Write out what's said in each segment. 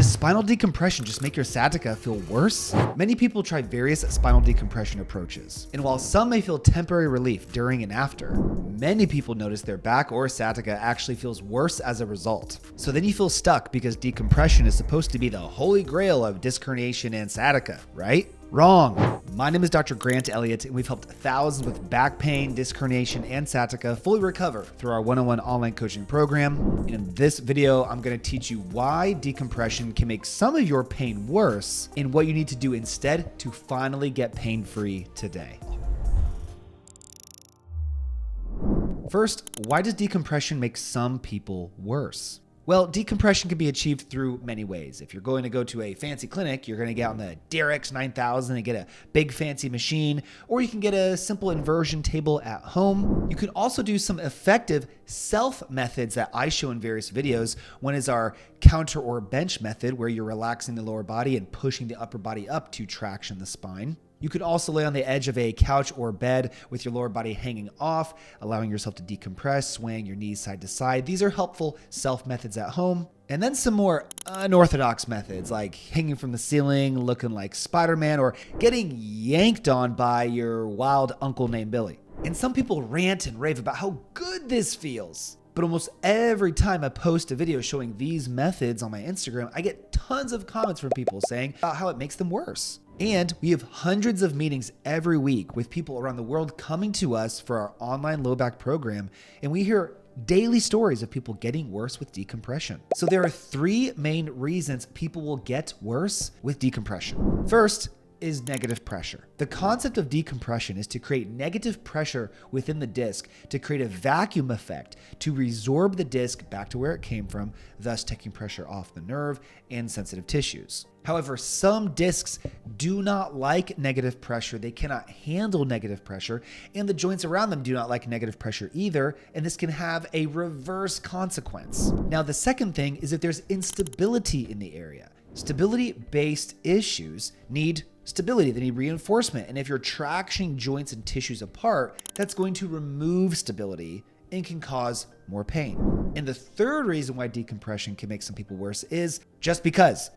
Does spinal decompression just make your sciatica feel worse? Many people try various spinal decompression approaches, and while some may feel temporary relief during and after, many people notice their back or sciatica actually feels worse as a result. So then you feel stuck because decompression is supposed to be the holy grail of disc herniation and sciatica, right? Wrong. My name is Dr. Grant Elliott, and we've helped thousands with back pain, disc herniation, and sciatica fully recover through our one-on-one online coaching program. And in this video, I'm going to teach you why decompression can make some of your pain worse and what you need to do instead to finally get pain-free today. First, why does decompression make some people worse? Well, decompression can be achieved through many ways. If you're going to go to a fancy clinic, you're going to get on the DRX 9000 and get a big fancy machine, or you can get a simple inversion table at home. You can also do some effective self methods that I show in various videos. One is our counter or bench method, where you're relaxing the lower body and pushing the upper body up to traction the spine. You could also lay on the edge of a couch or bed with your lower body hanging off, allowing yourself to decompress, swaying your knees side to side. These are helpful self methods at home. And then some more unorthodox methods like hanging from the ceiling, looking like Spider-Man, or getting yanked on by your wild uncle named Billy. And some people rant and rave about how good this feels. But almost every time I post a video showing these methods on my Instagram, I get tons of comments from people saying about how it makes them worse. And we have hundreds of meetings every week with people around the world coming to us for our online low back program, and we hear daily stories of people getting worse with decompression. So there are three main reasons people will get worse with decompression. First is negative pressure. The concept of decompression is to create negative pressure within the disc to create a vacuum effect to resorb the disc back to where it came from, thus taking pressure off the nerve and sensitive tissues. However, some discs do not like negative pressure. They cannot handle negative pressure, and the joints around them do not like negative pressure either, and this can have a reverse consequence. Now, the second thing is that there's instability in the area. Stability-based issues need stability, they need reinforcement, and if you're tractioning joints and tissues apart, that's going to remove stability and can cause more pain. And the third reason why decompression can make some people worse is just because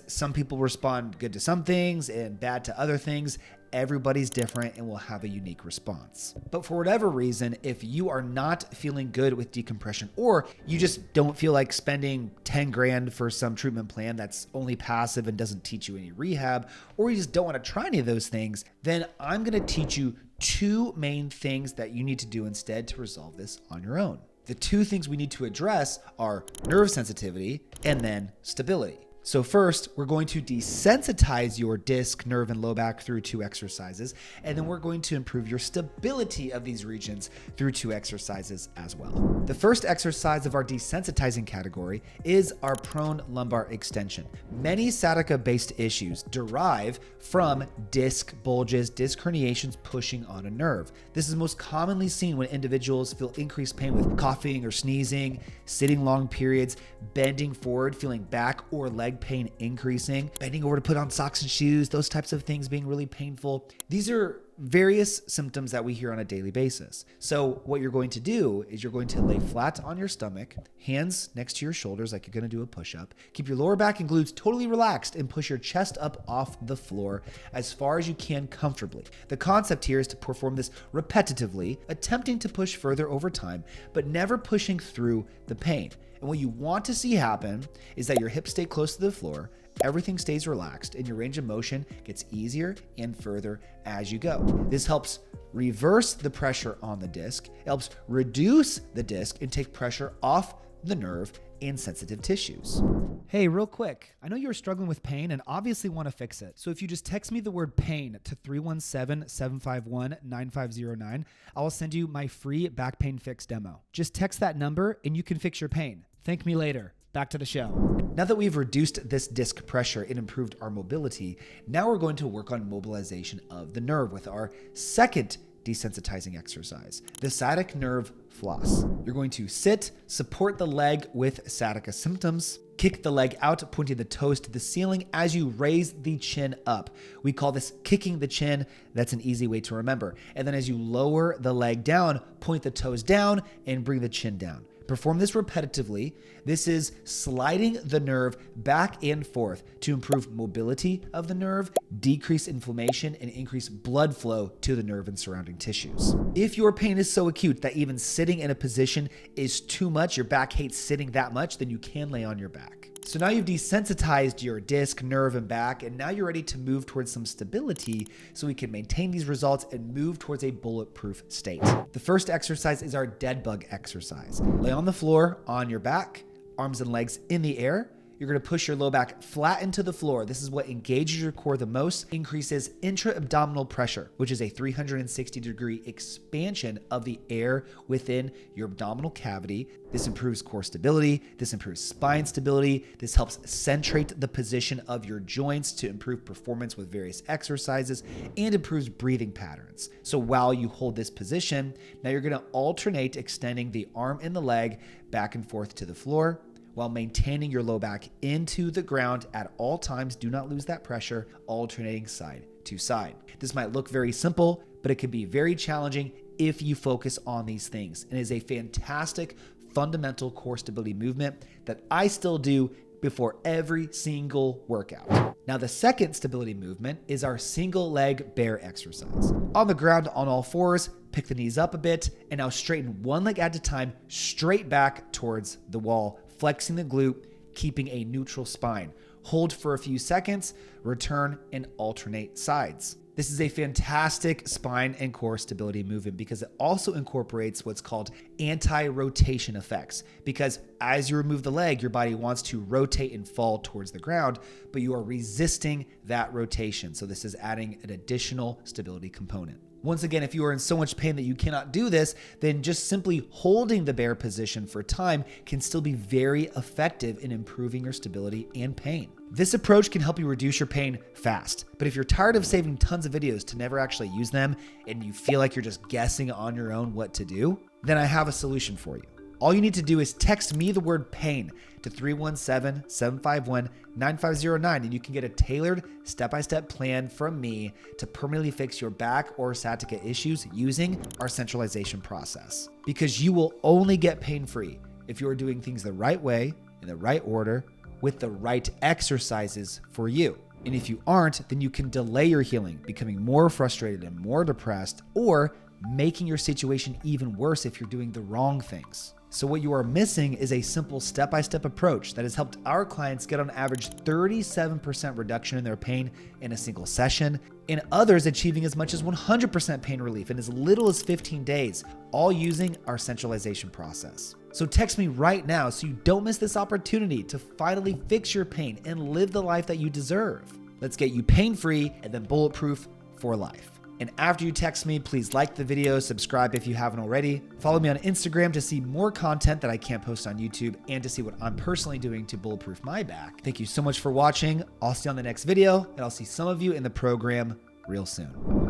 some people respond good to some things and bad to other things. Everybody's different and will have a unique response. But for whatever reason, if you are not feeling good with decompression, or you just don't feel like spending 10 grand for some treatment plan that's only passive and doesn't teach you any rehab, or you just don't want to try any of those things, then I'm going to teach you two main things that you need to do instead to resolve this on your own. The two things we need to address are nerve sensitivity and then stability. So first, we're going to desensitize your disc, nerve, and low back through 2 exercises, and then we're going to improve your stability of these regions through 2 exercises as well. The first exercise of our desensitizing category is our prone lumbar extension. Many sciatica-based issues derive from disc bulges, disc herniations pushing on a nerve. This is most commonly seen when individuals feel increased pain with coughing or sneezing, sitting long periods, bending forward, feeling back or leg pain increasing, bending over to put on socks and shoes, those types of things being really painful. These are various symptoms that we hear on a daily basis. So what you're going to do is you're going to lay flat on your stomach, hands next to your shoulders like you're going to do a push-up. Keep your lower back and glutes totally relaxed and push your chest up off the floor as far as you can comfortably. The concept here is to perform this repetitively, attempting to push further over time, but never pushing through the pain. And what you want to see happen is that your hips stay close to the floor, everything stays relaxed, and your range of motion gets easier and further as you go. This helps reverse the pressure on the disc, it helps reduce the disc and take pressure off the nerve and sensitive tissues. Hey, real quick, I know you're struggling with pain and obviously want to fix it. So if you just text me the word pain to 317-751-9509, I will send you my free back pain fix demo. Just text that number and you can fix your pain. Thank me later. Back to the show. Now that we've reduced this disc pressure and improved our mobility, now we're going to work on mobilization of the nerve with our second desensitizing exercise, the sciatic nerve floss. You're going to sit, support the leg with sciatica symptoms, kick the leg out, pointing the toes to the ceiling as you raise the chin up. We call this kicking the chin. That's an easy way to remember. And then as you lower the leg down, point the toes down and bring the chin down. Perform this repetitively. This is sliding the nerve back and forth to improve mobility of the nerve, decrease inflammation, and increase blood flow to the nerve and surrounding tissues. If your pain is so acute that even sitting in a position is too much, your back hates sitting that much, then you can lay on your back. So now you've desensitized your disc, nerve, and back, and now you're ready to move towards some stability so we can maintain these results and move towards a bulletproof state. The first exercise is our deadbug exercise. Lay on the floor on your back, arms and legs in the air. You're going to push your low back flat into the floor. This is what engages your core the most, increases intra-abdominal pressure, which is a 360-degree expansion of the air within your abdominal cavity. This improves core stability. This improves spine stability. This helps centrate the position of your joints to improve performance with various exercises and improves breathing patterns. So while you hold this position, now you're going to alternate extending the arm and the leg back and forth to the floor, while maintaining your low back into the ground at all times. Do not lose that pressure, alternating side to side. This might look very simple, but it can be very challenging if you focus on these things. It is a fantastic fundamental core stability movement that I still do before every single workout. Now, the second stability movement is our single leg bear exercise. On the ground on all fours, pick the knees up a bit, and now straighten one leg at a time straight back towards the wall, flexing the glute, keeping a neutral spine. Hold for a few seconds, return, and alternate sides. This is a fantastic spine and core stability movement because it also incorporates what's called anti-rotation effects. Because as you remove the leg, your body wants to rotate and fall towards the ground, but you are resisting that rotation. So this is adding an additional stability component. Once again, if you are in so much pain that you cannot do this, then just simply holding the bear position for time can still be very effective in improving your stability and pain. This approach can help you reduce your pain fast. But if you're tired of saving tons of videos to never actually use them and you feel like you're just guessing on your own what to do, then I have a solution for you. All you need to do is text me the word pain to 317-751-9509 and you can get a tailored step-by-step plan from me to permanently fix your back or sciatica issues using our centralization process. Because you will only get pain-free if you are doing things the right way, in the right order, with the right exercises for you. And if you aren't, then you can delay your healing, becoming more frustrated and more depressed, or making your situation even worse if you're doing the wrong things. So what you are missing is a simple step-by-step approach that has helped our clients get on average 37% reduction in their pain in a single session, and others achieving as much as 100% pain relief in as little as 15 days, all using our centralization process. So text me right now so you don't miss this opportunity to finally fix your pain and live the life that you deserve. Let's get you pain-free and then bulletproof for life. And after you text me, please like the video, subscribe if you haven't already. Follow me on Instagram to see more content that I can't post on YouTube and to see what I'm personally doing to bulletproof my back. Thank you so much for watching. I'll see you on the next video, and I'll see some of you in the program real soon.